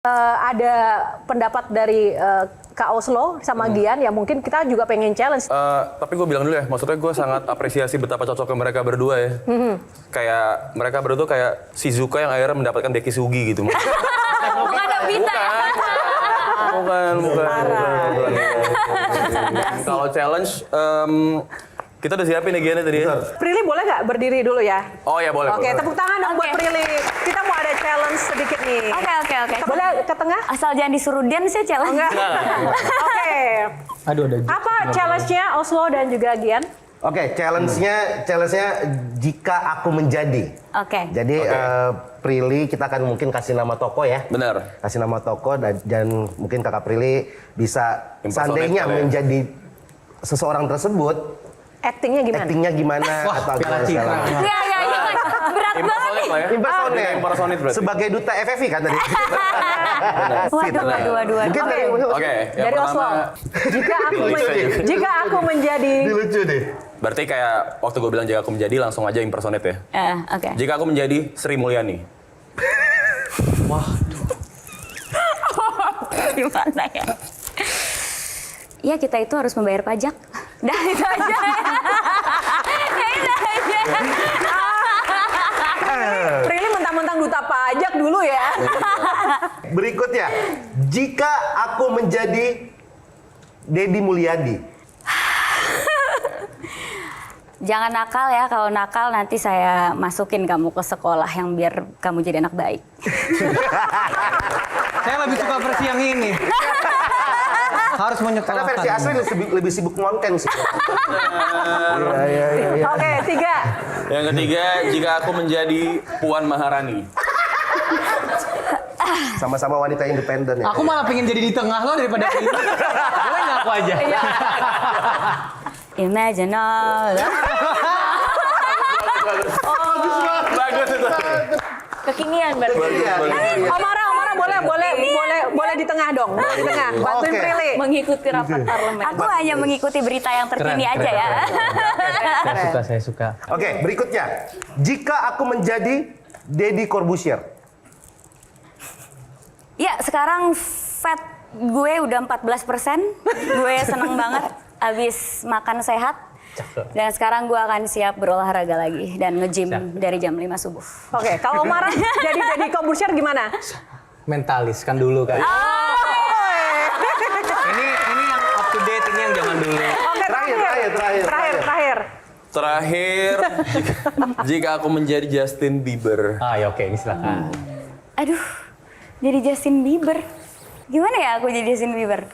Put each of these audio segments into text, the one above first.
Ada pendapat dari Kak Oslo sama Gian yang mungkin kita juga pengen challenge. Tapi gue bilang dulu ya, maksudnya gue sangat apresiasi betapa cocoknya mereka berdua ya. Kayak mereka berdua kayak Shizuka yang akhirnya mendapatkan Deki Sugi gitu. Bukan Nobita ya? Bukan. Kalau challenge, kita udah siapin nih Gian tadi. Prilly boleh nggak berdiri dulu ya? Oh ya boleh. Oke, tepuk tangan dong buat Oke. Prilly. Kita mau ada challenge sedikit nih. Oke. Boleh ke tengah? Asal jangan disuruh Dian sih challenge. Enggak. Oke. Aduh, ada. Apa challenge-nya Oslo dan juga Gian? Oke, challenge-nya jika aku menjadi. Oke. Jadi Prilly kita akan mungkin kasih nama toko ya. Benar. Kasih nama toko dan mungkin Kakak Prilly bisa Impersonate seandainya kali ya. menjadi seseorang tersebut, Actingnya gimana? actingnya gimana atau Piala gimana Citra. segala macam. Ya, berat banget nih. Impersonate lah ya. Impersonate. Impersonate berarti. Sebagai duta FFV kan tadi. Waduh. Mungkin dari Oke, yang Dari Oslo. pertama. Jika aku menjadi Ini lucu deh. Berarti kayak waktu gue bilang jika aku menjadi langsung aja impersonate ya. Oke. Jika aku menjadi Sri Mulyani. Gimana ya? Ya kita itu harus membayar pajak. Dah itu aja. Itu aja. Prilly mentang-mentang duta pajak dulu ya. Berikutnya, jika aku menjadi Deddy Mulyadi. Jangan nakal ya, kalau nakal nanti saya masukin kamu ke sekolah yang biar kamu jadi anak baik. Saya lebih suka versi yang ini. Harus Karena menyekolahkan. versi asli lebih sibuk ngonten sih. Iya. Oke, 3. Yang ketiga, jika aku menjadi Puan Maharani. Sama-sama wanita independen ya. Aku malah pengen jadi di tengah lo daripada ini. Boleh nggak aku aja? Imagine all. Bagus itu. Kekinian berarti. Omara boleh di tengah dong. Boleh di tengah. Bantuin Oke. Prilly. Mengikuti rapat parlemen. Aku hanya mengikuti berita yang terkini Keren, aja ya. Saya suka. Oke, berikutnya. Jika aku menjadi Deddy Corbuzier. Ya, sekarang fat gue udah 14%. Gue seneng banget abis makan sehat. Dan sekarang gue akan siap berolahraga lagi dan nge-gym dari jam 5 subuh. Oke, kalau Omara jadi Corbuzier gimana? Mentalis kan dulu kan. Ini yang up to date, ini yang zaman dulu. Oke, terakhir. Terakhir, jika aku menjadi Justin Bieber. Ya oke, ini silakan. Aduh, jadi Justin Bieber. Gimana ya aku jadi Justin Bieber?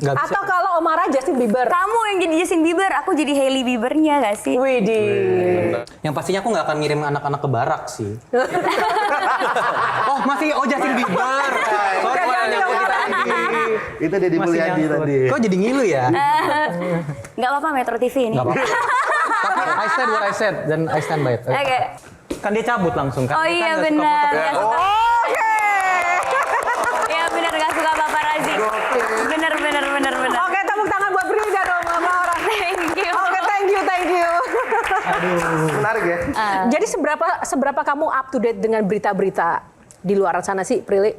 Nggak bisa. Atau kalau Omara Justin Bieber. Kamu yang jadi Justin Bieber, aku jadi Hailey Biebernya gak sih? Widih. Yang pastinya aku nggak akan ngirim anak-anak ke barak sih. Justin Bieber. Sorry, nyangkut di tadi. Itu Deddy Mulyadi tadi. Kok jadi ngilu ya? Nggak apa-apa Metro TV ini. Nggak apa-apa. Tapi I said what I said dan I stand by it. Oke. Kan dia cabut langsung kan. Oh Dia iya kan nggak suka benar. foto- Nggak suka. Iya benar nggak suka paparazi. Benar. Oke, tepuk tangan buat Prilly dan Omara. Thank you. Oke, thank you. Menarik ya. Jadi seberapa kamu up to date dengan berita-berita di luar sana sih, Prilly?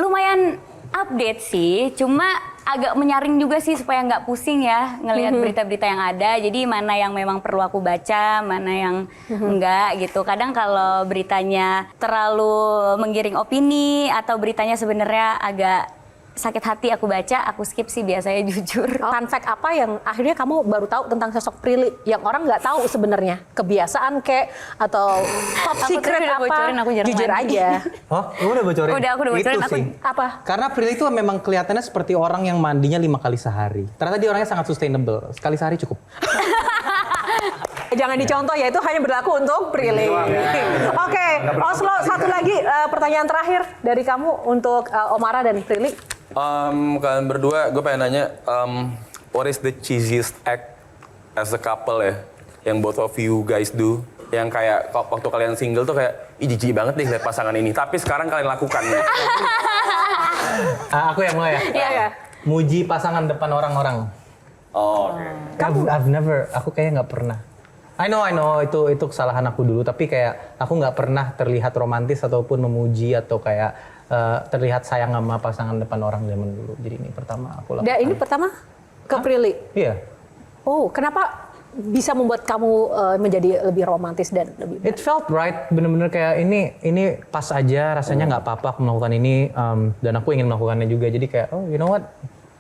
Lumayan update sih, cuma agak menyaring juga sih supaya nggak pusing ya ngelihat berita-berita yang ada. Jadi mana yang memang perlu aku baca, mana yang enggak gitu. Kadang kalau beritanya terlalu menggiring opini atau beritanya sebenarnya agak sakit hati aku baca, aku skip sih biasanya jujur. Fun fact apa yang akhirnya kamu baru tahu tentang sosok Prilly yang orang nggak tahu sebenarnya? Kebiasaan kek atau top Aku secret tuh udah apa? bocorin, aku jarang Jujur mandi. aja. Oh, lu udah bocorin? Udah, aku udah bocorin, Itu aku- sih. Apa? Karena Prilly itu memang kelihatannya seperti orang yang mandinya 5 kali sehari. Ternyata dia orangnya sangat sustainable. Sekali sehari cukup. Jangan dicontoh ya, itu hanya berlaku untuk Prilly. Oke, Oslo satu lagi pertanyaan terakhir dari kamu untuk Omara dan Prilly. Kalian berdua, gue pengen nanya, what is the cheesiest act as a couple ya, yang both of you guys do, yang kayak waktu kalian single tuh kayak, ih jijik banget nih lihat pasangan ini, tapi sekarang kalian lakukan. Aku yang mulai ya? Iya. Muji pasangan depan orang-orang. Oh, oke. I've never, aku kayaknya nggak pernah. I know, itu kesalahan aku dulu, tapi kayak aku nggak pernah terlihat romantis ataupun memuji atau kayak terlihat sayang sama pasangan depan orang zaman dulu. Jadi ini pertama aku lakukan. Dan ini pertama ke Prilly. Iya. Oh, kenapa bisa membuat kamu menjadi lebih romantis dan lebih? It felt right, bener-bener kayak ini pas aja, rasanya nggak apa-apa aku melakukan ini, dan aku ingin melakukannya juga. Jadi kayak, oh you know what,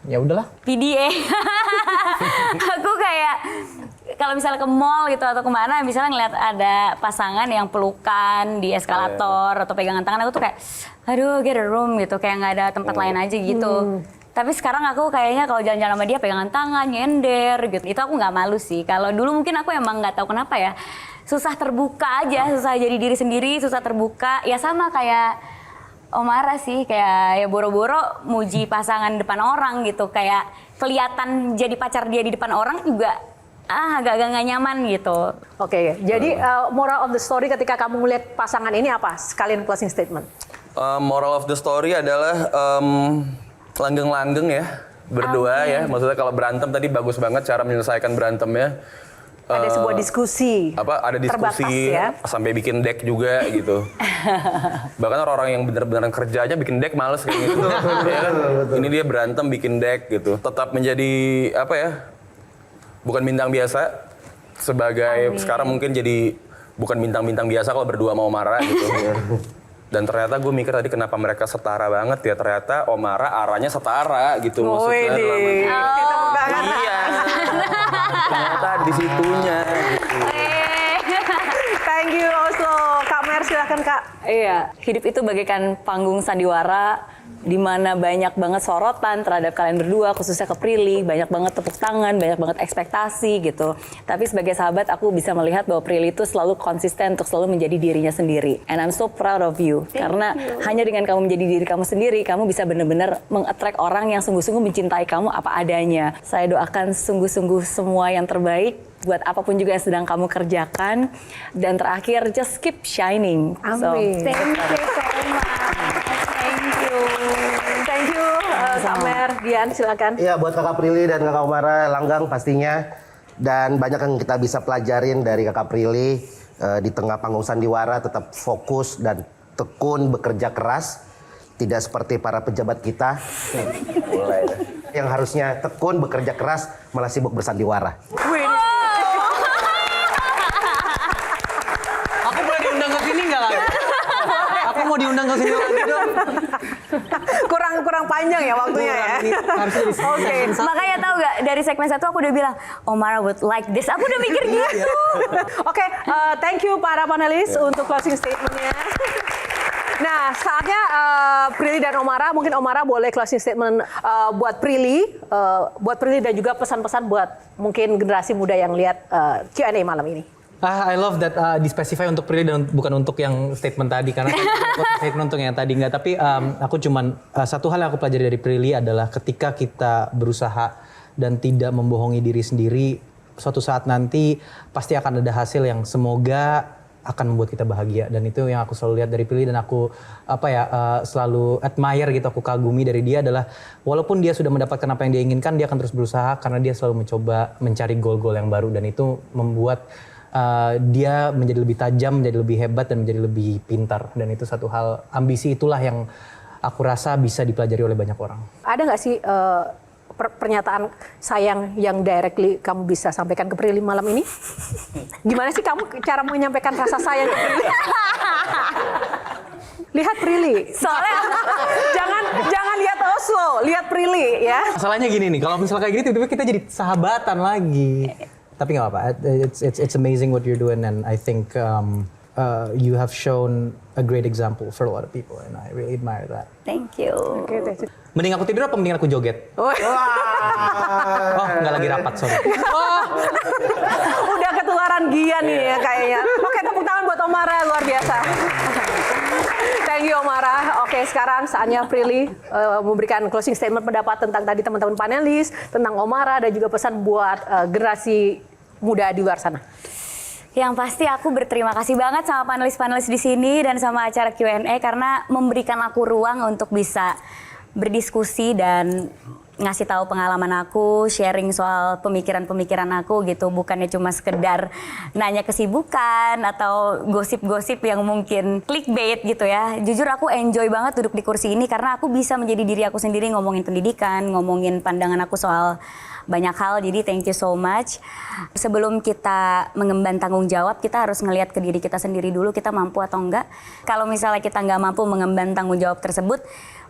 ya udahlah. PDA. Aku kayak kalau misalnya ke mall gitu atau kemana, misalnya ngeliat ada pasangan yang pelukan di eskalator atau pegangan tangan, aku tuh kayak, aduh get a room gitu, kayak nggak ada tempat lain aja gitu. Tapi sekarang aku kayaknya kalau jalan-jalan sama dia pegangan tangan, nyender gitu, itu aku nggak malu sih. Kalau dulu mungkin aku emang nggak tahu kenapa ya, susah terbuka aja, susah jadi diri sendiri, susah terbuka. Ya sama kayak Omara sih, kayak ya boro-boro muji pasangan depan orang gitu, kayak kelihatan jadi pacar dia di depan orang juga agak-agak nggak nyaman gitu. Oke, jadi moral of the story ketika kamu melihat pasangan ini apa? Sekalian closing statement. Moral of the story adalah langgeng-langgeng ya, berdua ya. Maksudnya kalau berantem tadi bagus banget cara menyelesaikan berantemnya. Ada sebuah diskusi. Ada diskusi terbatas, ya? sampai bikin deck juga gitu. Bahkan orang-orang yang benar-benar kerja aja bikin deck males kayak gitu. Ya kan? Ini dia berantem bikin deck gitu. Tetap menjadi apa ya? Bukan bintang biasa sebagai sekarang mungkin jadi bukan bintang-bintang biasa kalau berdua mau marah gitu. Dan ternyata gue mikir tadi kenapa mereka setara banget ya, ternyata Omara arahnya setara gitu maksudnya. Iya. Ternyata di situnya gitu. Thank you Oslo. Kak Mer silakan Kak. Iya, hidup itu bagaikan panggung sandiwara di mana banyak banget sorotan terhadap kalian berdua, khususnya ke Prilly, banyak banget tepuk tangan, banyak banget ekspektasi gitu. Tapi sebagai sahabat aku bisa melihat bahwa Prilly itu selalu konsisten untuk selalu menjadi dirinya sendiri. And I'm so proud of you. Karena hanya dengan kamu menjadi diri kamu sendiri, kamu bisa benar-benar meng-attract orang yang sungguh-sungguh mencintai kamu apa adanya. Saya doakan sungguh-sungguh semua yang terbaik buat apapun juga yang sedang kamu kerjakan. Dan terakhir, just keep shining. Amin. Thank you so much. Thank you Kak Mer. Dian silakan. Iya, buat Kakak Prilly dan Kakak Omara, langgang pastinya. Dan banyak yang kita bisa pelajarin dari Kakak Prilly. Di tengah panggung sandiwara tetap fokus dan tekun bekerja keras. Tidak seperti para pejabat kita. Yang harusnya tekun bekerja keras malah sibuk bersandiwara. Aku boleh diundang ke sini nggak lagi? Aku mau diundang ke sini lagi dong. Kurang panjang ya waktunya ya. Oke, makanya tahu gak dari segmen 1 aku udah bilang Omara would like this. Aku udah mikir gitu. Oke, thank you para panelis untuk closing statementnya. Nah, saatnya Prilly dan Omara, mungkin Omara boleh closing statement buat Prilly dan juga pesan-pesan buat mungkin generasi muda yang lihat Q&A malam ini. I love that dispesify untuk Prilly dan bukan untuk yang statement tadi karena statement untuk yang tadi enggak, tapi aku cuman satu hal yang aku pelajari dari Prilly adalah ketika kita berusaha dan tidak membohongi diri sendiri, suatu saat nanti pasti akan ada hasil yang semoga akan membuat kita bahagia. Dan itu yang aku selalu lihat dari Prilly dan aku selalu admire gitu, aku kagumi dari dia adalah walaupun dia sudah mendapatkan apa yang dia inginkan, dia akan terus berusaha karena dia selalu mencoba mencari goal-goal yang baru dan itu membuat dia menjadi lebih tajam, menjadi lebih hebat dan menjadi lebih pintar. Dan itu satu hal, ambisi itulah yang aku rasa bisa dipelajari oleh banyak orang. Ada nggak sih pernyataan sayang yang directly kamu bisa sampaikan ke Prilly malam ini? Gimana sih kamu cara menyampaikan rasa sayang ke Prilly? Lihat Prilly. Soalnya jangan lihat Oslo, lihat Prilly ya. Masalahnya gini nih, kalau misalnya kayak gini tiba-tiba kita jadi sahabatan lagi. Tapi nggak apa-apa, it's amazing what you're doing and I think you have shown a great example for a lot of people and I really admire that. Thank you. Mending aku tidur apa mending aku joget? Oh, nggak lagi rapat, sorry. Udah ketularan Gian nih ya kayaknya. Oke, tepuk tangan buat Omara, luar biasa. Thank you Omara. Oke, sekarang saatnya Prilly memberikan closing statement pendapat tentang tadi teman-teman panelis, tentang Omara dan juga pesan buat generasi muda di luar sana. Yang pasti aku berterima kasih banget sama panelis-panelis di sini dan sama acara Q&A karena memberikan aku ruang untuk bisa berdiskusi dan ngasih tahu pengalaman aku, sharing soal pemikiran-pemikiran aku gitu, bukannya cuma sekedar nanya kesibukan atau gosip-gosip yang mungkin clickbait gitu ya. Jujur aku enjoy banget duduk di kursi ini karena aku bisa menjadi diri aku sendiri, ngomongin pendidikan, ngomongin pandangan aku soal banyak hal, jadi thank you so much. Sebelum kita mengemban tanggung jawab, kita harus ngelihat ke diri kita sendiri dulu, kita mampu atau enggak. Kalau misalnya kita nggak mampu mengemban tanggung jawab tersebut,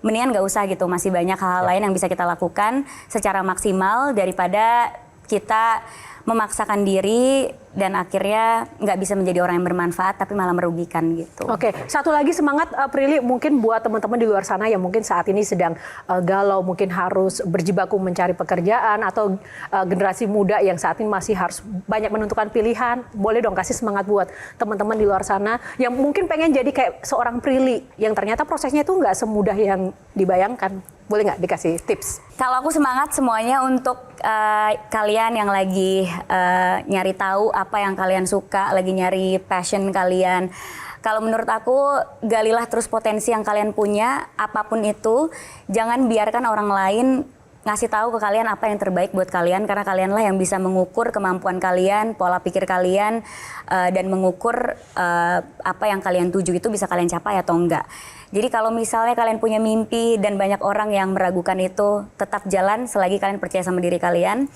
mendingan nggak usah gitu, masih banyak hal lain yang bisa kita lakukan secara maksimal daripada kita memaksakan diri dan akhirnya nggak bisa menjadi orang yang bermanfaat tapi malah merugikan gitu. Oke, satu lagi semangat Prilly mungkin buat teman-teman di luar sana yang mungkin saat ini sedang galau, mungkin harus berjibaku mencari pekerjaan atau generasi muda yang saat ini masih harus banyak menentukan pilihan. Boleh dong kasih semangat buat teman-teman di luar sana yang mungkin pengen jadi kayak seorang Prilly yang ternyata prosesnya itu nggak semudah yang dibayangkan. Boleh nggak dikasih tips? Kalau aku semangat semuanya untuk kalian yang lagi nyari tahu apa yang kalian suka, lagi nyari passion kalian. Kalau menurut aku, galilah terus potensi yang kalian punya, apapun itu. Jangan biarkan orang lain ngasih tahu ke kalian apa yang terbaik buat kalian, karena kalianlah yang bisa mengukur kemampuan kalian, pola pikir kalian, dan mengukur apa yang kalian tuju itu bisa kalian capai atau enggak. Jadi kalau misalnya kalian punya mimpi dan banyak orang yang meragukan itu, tetap jalan selagi kalian percaya sama diri kalian.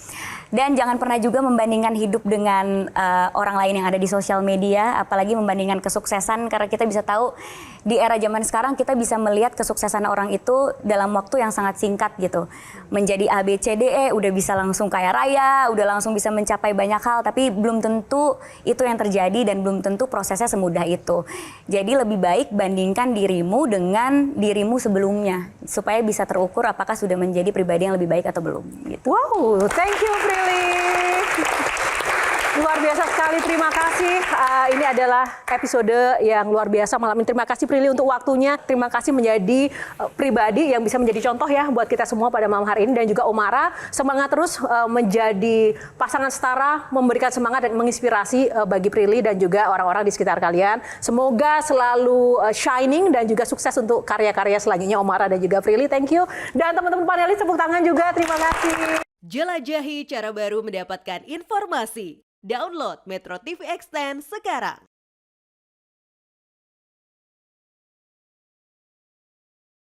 Dan jangan pernah juga membandingkan hidup dengan orang lain yang ada di sosial media, apalagi membandingkan kesuksesan, karena kita bisa tahu di era zaman sekarang kita bisa melihat kesuksesan orang itu dalam waktu yang sangat singkat gitu. Menjadi A, B, C, D, E, udah bisa langsung kaya raya, udah langsung bisa mencapai banyak hal, tapi belum tentu itu yang terjadi dan belum tentu prosesnya semudah itu. Jadi lebih baik bandingkan dirimu dengan dirimu sebelumnya supaya bisa terukur apakah sudah menjadi pribadi yang lebih baik atau belum gitu. Wow, thank you Prilly. Luar biasa sekali, terima kasih. Ini adalah episode yang luar biasa malam ini. Terima kasih Prilly untuk waktunya. Terima kasih menjadi pribadi yang bisa menjadi contoh ya buat kita semua pada malam hari ini. Dan juga Omara, semangat terus menjadi pasangan setara, memberikan semangat dan menginspirasi bagi Prilly dan juga orang-orang di sekitar kalian. Semoga selalu shining dan juga sukses untuk karya-karya selanjutnya Omara dan juga Prilly. Thank you. Dan teman-teman panelis tepuk tangan juga. Terima kasih. Jelajahi cara baru mendapatkan informasi. Download Metro TV Extend sekarang.